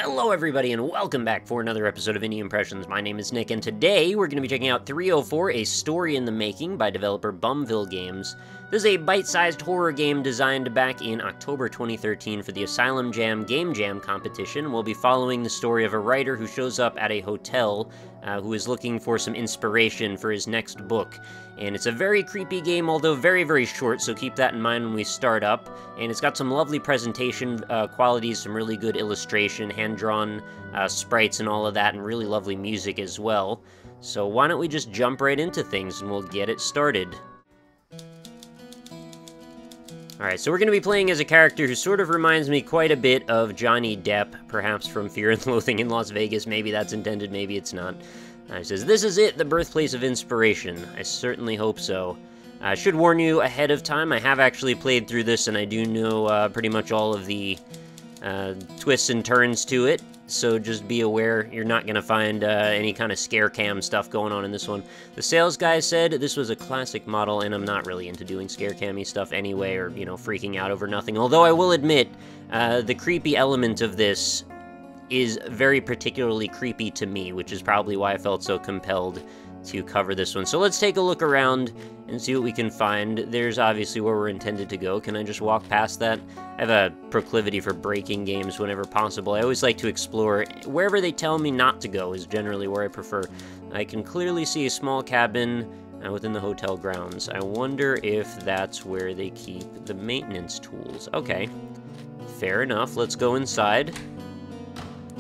Hello everybody and welcome back for another episode of Indie Impressions. My name is Nick and today we're going to be checking out 304, A Story in the Making by developer Bumville Games. This is a bite-sized horror game designed back in October 2013 for the Asylum Jam Game Jam competition. We'll be following the story of a writer who shows up at a hotel who is looking for some inspiration for his next book. And it's a very creepy game, although very, very short, so keep that in mind when we start up. And it's got some lovely presentation qualities, some really good illustration, hand-drawn sprites and all of that, and really lovely music as well. So why don't we just jump right into things and we'll get it started. Alright, so we're going to be playing as a character who sort of reminds me quite a bit of Johnny Depp, perhaps from Fear and Loathing in Las Vegas. Maybe that's intended, maybe it's not. It says, "This is it, the birthplace of inspiration." I certainly hope so. I should warn you ahead of time, I have actually played through this and I do know pretty much all of the twists and turns to it. So just be aware, you're not going to find any kind of scare cam stuff going on in this one. The sales guy said this was a classic model, and I'm not really into doing scare cam-y stuff anyway, or, you know, freaking out over nothing. Although I will admit, the creepy element of this is very particularly creepy to me, which is probably why I felt so compelled to cover this one. So let's take a look around and see what we can find. There's obviously where we're intended to go. Can I just walk past that? I have a proclivity for breaking games whenever possible. I always like to explore. Wherever they tell me not to go is generally where I prefer. I can clearly see a small cabin within the hotel grounds. I wonder if that's where they keep the maintenance tools. Okay, fair enough. Let's go inside.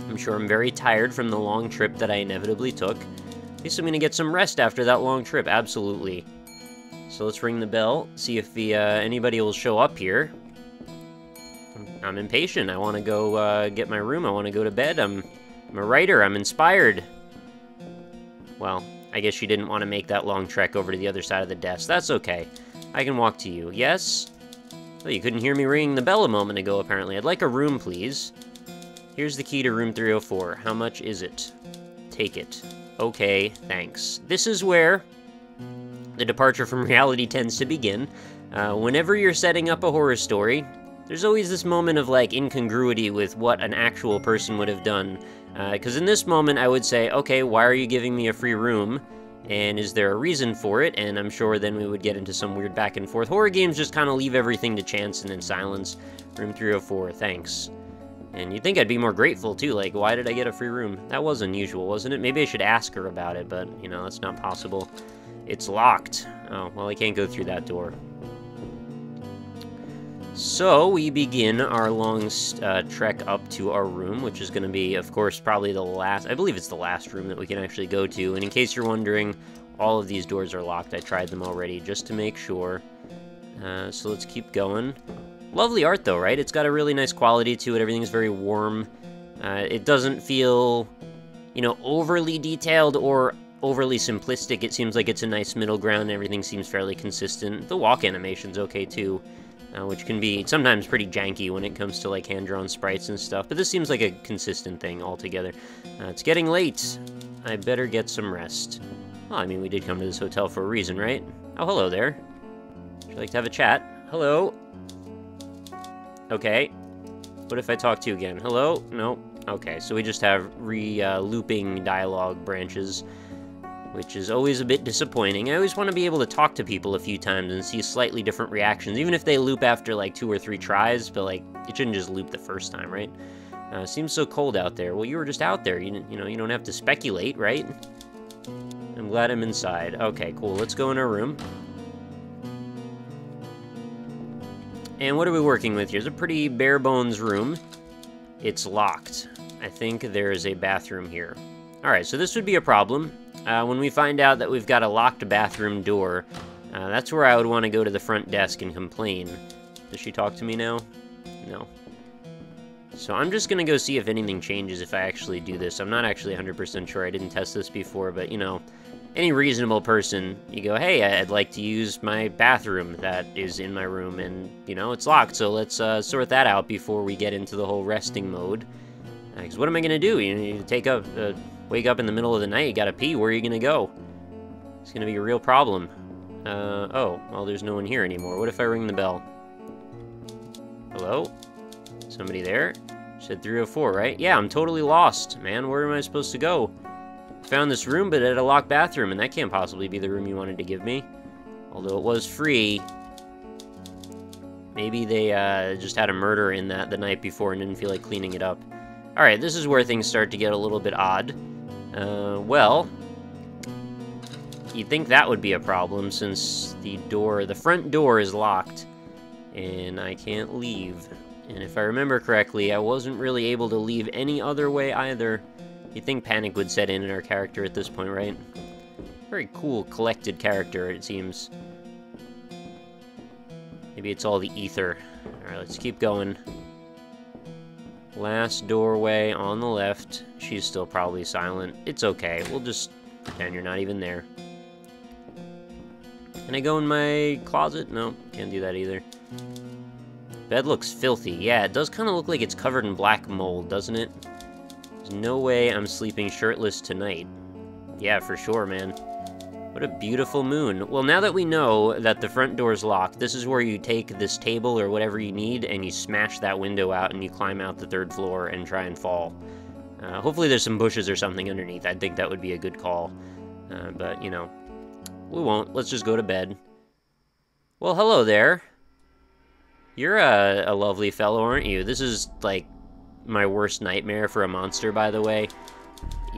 I'm sure I'm very tired from the long trip that I inevitably took. At least I'm going to get some rest after that long trip, absolutely. So let's ring the bell, see if anybody will show up here. I'm impatient. I want to go get my room. I want to go to bed. I'm a writer. I'm inspired. Well, I guess you didn't want to make that long trek over to the other side of the desk. That's okay. I can walk to you. Yes? Well, you couldn't hear me ringing the bell a moment ago, apparently. I'd like a room, please. Here's the key to room 304. How much is it? Take it. Okay, thanks. This is where the departure from reality tends to begin. Whenever you're setting up a horror story, there's always this moment of, like, incongruity with what an actual person would have done. Because in this moment, I would say, okay, why are you giving me a free room? And is there a reason for it? And I'm sure then we would get into some weird back and forth. Horror games just kind of leave everything to chance and then silence. Room 304, thanks. And you'd think I'd be more grateful, too. Like, why did I get a free room? That was unusual, wasn't it? Maybe I should ask her about it, but, you know, that's not possible. It's locked. Oh, well, I can't go through that door. So, we begin our long trek up to our room, which is going to be, of course, probably the last... I believe it's the last room that we can actually go to. And in case you're wondering, all of these doors are locked. I tried them already, just to make sure. So let's keep going. Lovely art, though, right? It's got a really nice quality to it. Everything's very warm. It doesn't feel, you know, overly detailed or overly simplistic. It seems like it's a nice middle ground. Everything seems fairly consistent. The walk animation's okay, too, which can be sometimes pretty janky when it comes to, like, hand-drawn sprites and stuff. But this seems like a consistent thing altogether. It's getting late. I better get some rest. Well, I mean, we did come to this hotel for a reason, right? Oh, hello there. Would you like to have a chat? Hello? Okay. What if I talk to you again? Hello? No? Okay, so we just have looping dialogue branches, which is always a bit disappointing. I always want to be able to talk to people a few times and see slightly different reactions, even if they loop after, like, 2 or 3 tries, but, like, it shouldn't just loop the first time, right? Seems so cold out there. Well, you were just out there. You know, you don't have to speculate, right? I'm glad I'm inside. Okay, cool. Let's go in our room. And what are we working with here? It's a pretty bare-bones room. It's locked. I think there is a bathroom here. Alright, so this would be a problem. When we find out that we've got a locked bathroom door, that's where I would want to go to the front desk and complain. Does she talk to me now? No. So I'm just going to go see if anything changes if I actually do this. I'm not actually 100% sure. I didn't test this before, but, you know, any reasonable person, you go, hey, I'd like to use my bathroom that is in my room, and, you know, it's locked, so let's sort that out before we get into the whole resting mode. Because what am I going to do? You wake up in the middle of the night, you gotta pee, where are you going to go? It's going to be a real problem. Oh, well, there's no one here anymore. What if I ring the bell? Hello? Somebody there? Said 304, right? Yeah, I'm totally lost, man. Where am I supposed to go? Found this room, but it had a locked bathroom, and that can't possibly be the room you wanted to give me. Although it was free. Maybe they just had a murder in that the night before and didn't feel like cleaning it up. Alright, this is where things start to get a little bit odd. Well, you'd think that would be a problem since the front door is locked. And I can't leave. And if I remember correctly, I wasn't really able to leave any other way either. You'd think panic would set in our character at this point, right? Very cool, collected character, it seems. Maybe it's all the ether. Alright, let's keep going. Last doorway on the left. She's still probably silent. It's okay. We'll just pretend you're not even there. Can I go in my closet? No, can't do that either. Bed looks filthy. Yeah, it does kind of look like it's covered in black mold, doesn't it? There's no way I'm sleeping shirtless tonight. Yeah, for sure, man. What a beautiful moon. Well, now that we know that the front door's locked, this is where you take this table or whatever you need and you smash that window out and you climb out the 3rd floor and try and fall. Hopefully there's some bushes or something underneath. I think that would be a good call. But, you know, we won't. Let's just go to bed. Well, hello there. You're a lovely fellow, aren't you? This is, like, my worst nightmare for a monster, by the way.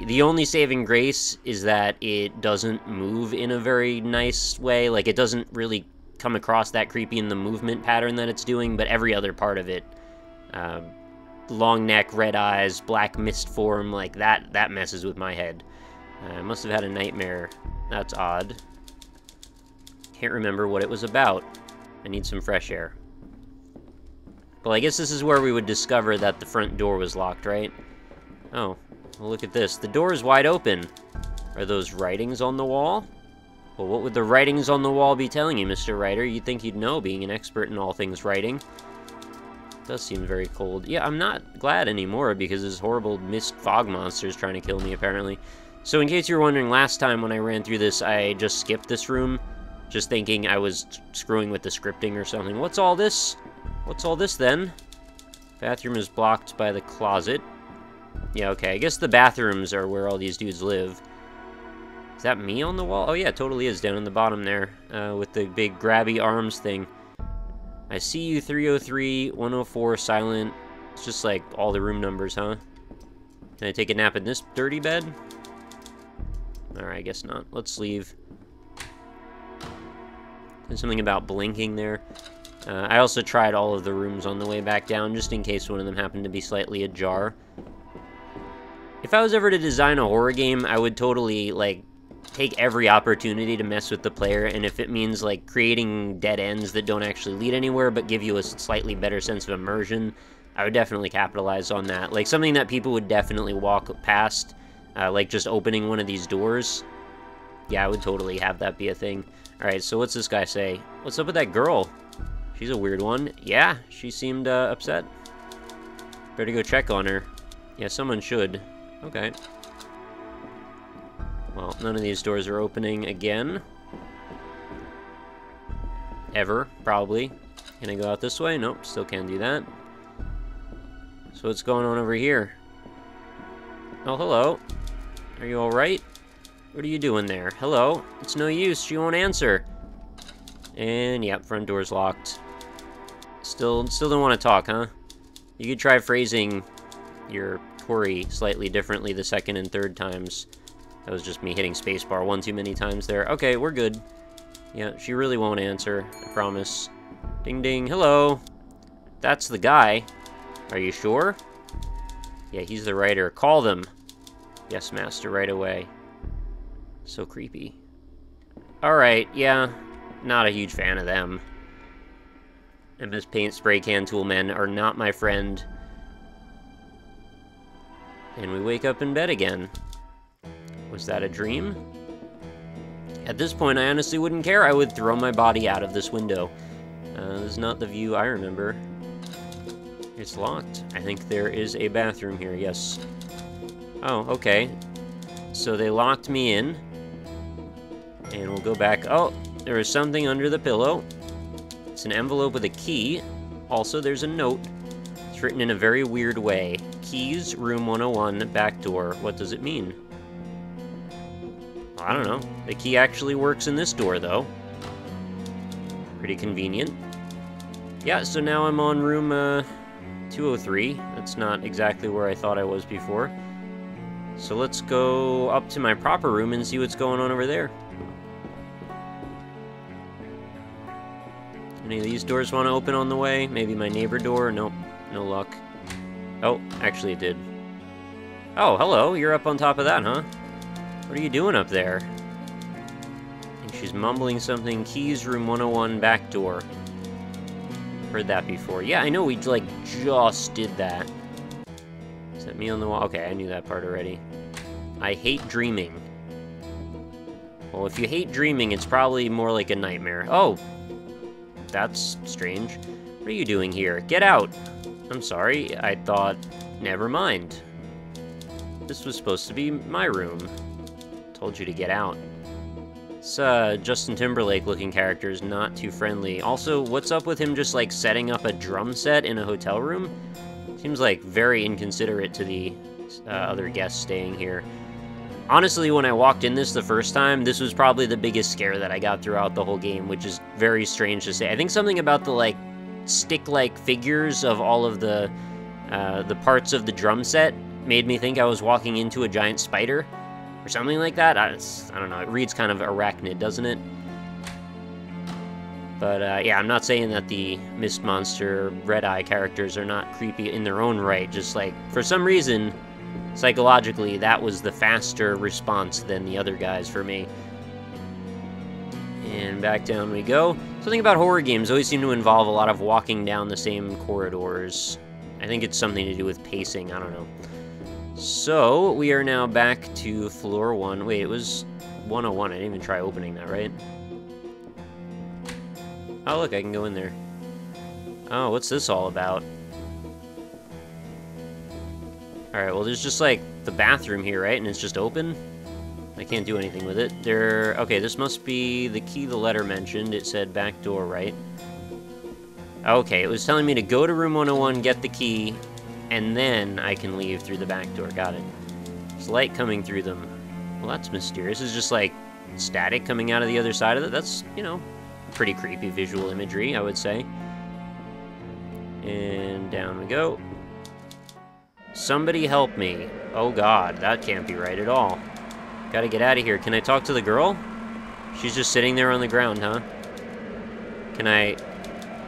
The only saving grace is that it doesn't move in a very nice way. Like, it doesn't really come across that creepy in the movement pattern that it's doing, but every other part of it, long neck, red eyes, black mist form, like, that messes with my head. I must have had a nightmare. That's odd. Can't remember what it was about. I need some fresh air. Well, I guess this is where we would discover that the front door was locked, right? Oh, well, look at this. The door is wide open. Are those writings on the wall? Well, what would the writings on the wall be telling you, Mr. Writer? You'd think you'd know, being an expert in all things writing. It does seem very cold. Yeah, I'm not glad anymore because this horrible mist fog monster is trying to kill me, apparently. So in case you were wondering, last time when I ran through this, I just skipped this room, just thinking I was screwing with the scripting or something. What's all this? What's all this, then? Bathroom is blocked by the closet. Yeah, okay, I guess the bathrooms are where all these dudes live. Is that me on the wall? Oh yeah, it totally is, down in the bottom there, with the big grabby arms thing. I see you, 303, 104, silent. It's just like all the room numbers, huh? Can I take a nap in this dirty bed? Alright, I guess not. Let's leave. There's something about blinking there. I also tried all of the rooms on the way back down, just in case one of them happened to be slightly ajar. If I was ever to design a horror game, I would totally, like, take every opportunity to mess with the player, and if it means, like, creating dead ends that don't actually lead anywhere, but give you a slightly better sense of immersion, I would definitely capitalize on that. Like, something that people would definitely walk past, like just opening one of these doors. Yeah, I would totally have that be a thing. Alright, so what's this guy say? What's up with that girl? She's a weird one. Yeah, she seemed upset. Better go check on her. Yeah, someone should. Okay. Well, none of these doors are opening again. Ever, probably. Can I go out this way? Nope, still can't do that. So what's going on over here? Oh, hello. Are you alright? What are you doing there? Hello? It's no use, she won't answer. And, yep, front door's locked. Still don't want to talk, huh? You could try phrasing your query slightly differently the second and third times. That was just me hitting spacebar one too many times there. Okay, we're good. Yeah, she really won't answer, I promise. Ding ding, hello. That's the guy. Are you sure? Yeah, he's the writer. Call them. Yes, master, right away. So creepy. Alright, yeah. Not a huge fan of them. MS Paint Spray Can Tool Men are not my friend. And we wake up in bed again. Was that a dream? At this point, I honestly wouldn't care. I would throw my body out of this window. This is not the view I remember. It's locked. I think there is a bathroom here, yes. Oh, okay. So they locked me in. And we'll go back. Oh, there is something under the pillow. It's an envelope with a key. Also, there's a note. written in a very weird way. Keys, room 101, back door. What does it mean? I don't know. The key actually works in this door, though. Pretty convenient. Yeah, so now I'm on room 203. That's not exactly where I thought I was before. So let's go up to my proper room and see what's going on over there. Any of these doors want to open on the way? Maybe my neighbor door? Nope, no luck. Oh, actually it did. Oh, hello, you're up on top of that, huh? What are you doing up there? I think she's mumbling something. Keys, room 101, back door. Heard that before. Yeah, I know we, like, just did that. Is that me on the wall? Okay, I knew that part already. I hate dreaming. Well, if you hate dreaming, it's probably more like a nightmare. Oh! That's strange. What are you doing here? Get out! I'm sorry, I thought... Never mind. This was supposed to be my room. Told you to get out. This Justin Timberlake looking character is not too friendly. Also, what's up with him just like setting up a drum set in a hotel room? Seems like very inconsiderate to the other guests staying here. Honestly, when I walked in this the first time, this was probably the biggest scare that I got throughout the whole game, which is very strange to say. I think something about the like stick-like figures of all of the parts of the drum set made me think I was walking into a giant spider. Or something like that. I don't know, it reads kind of arachnid, doesn't it? But, yeah, I'm not saying that the Mist Monster, Red Eye characters are not creepy in their own right, just like, for some reason, psychologically, that was the faster response than the other guys for me. And back down we go. Something about horror games always seem to involve a lot of walking down the same corridors. I think it's something to do with pacing, I don't know. So, we are now back to floor 1. Wait, it was 101. I didn't even try opening that, right? Oh, look, I can go in there. Oh, what's this all about? Alright, well, there's just, like, the bathroom here, right? And it's just open? I can't do anything with it. Okay, this must be the key the letter mentioned. It said back door, right? Okay, it was telling me to go to room 101, get the key, and then I can leave through the back door. Got it. There's light coming through them. Well, that's mysterious. It's just, like, static coming out of the other side of it. That's, you know, pretty creepy visual imagery, I would say. And down we go. Somebody help me. Oh, God. That can't be right at all. Gotta get out of here. Can I talk to the girl? She's just sitting there on the ground, huh? Can I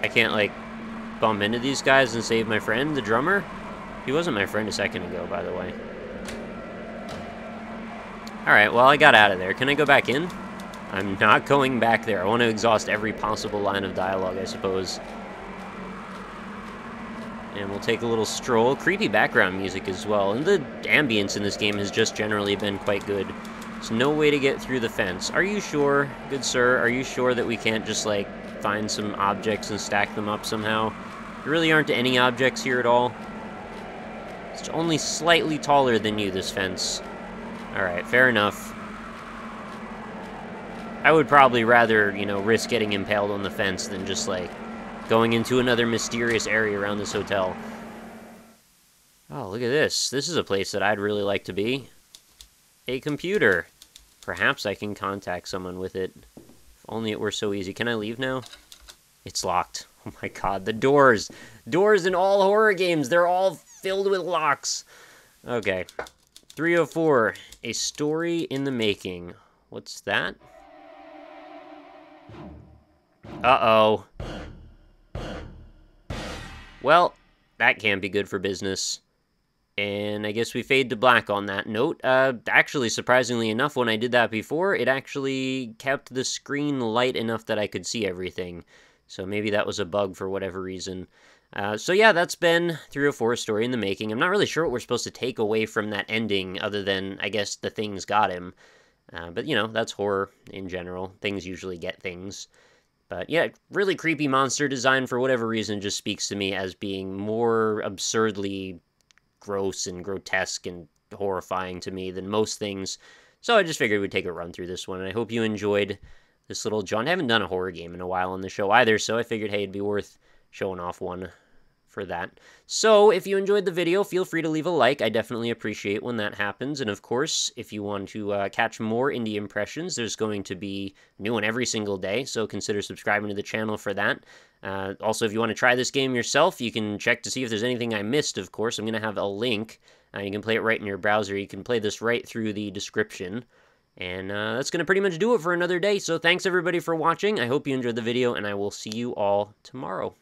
can't, like, bump into these guys and save my friend, the drummer? He wasn't my friend a second ago, by the way. Alright, well, I got out of there. Can I go back in? I'm not going back there. I want to exhaust every possible line of dialogue, I suppose. And we'll take a little stroll. Creepy background music as well. And the ambience in this game has just generally been quite good. There's no way to get through the fence. Are you sure, good sir? Are you sure that we can't just, like, find some objects and stack them up somehow? There really aren't any objects here at all. It's only slightly taller than you, this fence. Alright, fair enough. I would probably rather, you know, risk getting impaled on the fence than just, like, going into another mysterious area around this hotel. Oh, look at this. This is a place that I'd really like to be. A computer. Perhaps I can contact someone with it. If only it were so easy. Can I leave now? It's locked. Oh my god, the doors. Doors in all horror games. They're all filled with locks. Okay. 304. A story in the making. What's that? Uh-oh. Well, that can't be good for business. And I guess we fade to black on that note. Actually, surprisingly enough, when I did that before, it actually kept the screen light enough that I could see everything. So maybe that was a bug for whatever reason. So yeah, that's been 304, Story in the Making. I'm not really sure what we're supposed to take away from that ending, other than, I guess, the things got him. But, you know, that's horror in general. Things usually get things. But yeah, really creepy monster design for whatever reason just speaks to me as being more absurdly gross and grotesque and horrifying to me than most things. So I just figured we'd take a run through this one, and I hope you enjoyed this little jaunt. I haven't done a horror game in a while on the show either, so I figured, hey, it'd be worth showing off one for that. So, if you enjoyed the video, feel free to leave a like. I definitely appreciate when that happens. And of course, if you want to catch more indie impressions, there's going to be a new one every single day, so consider subscribing to the channel for that. Also, if you want to try this game yourself, you can check to see if there's anything I missed, of course. I'm going to have a link. You can play it right in your browser. You can play this right through the description. And that's going to pretty much do it for another day. So thanks everybody for watching. I hope you enjoyed the video, and I will see you all tomorrow.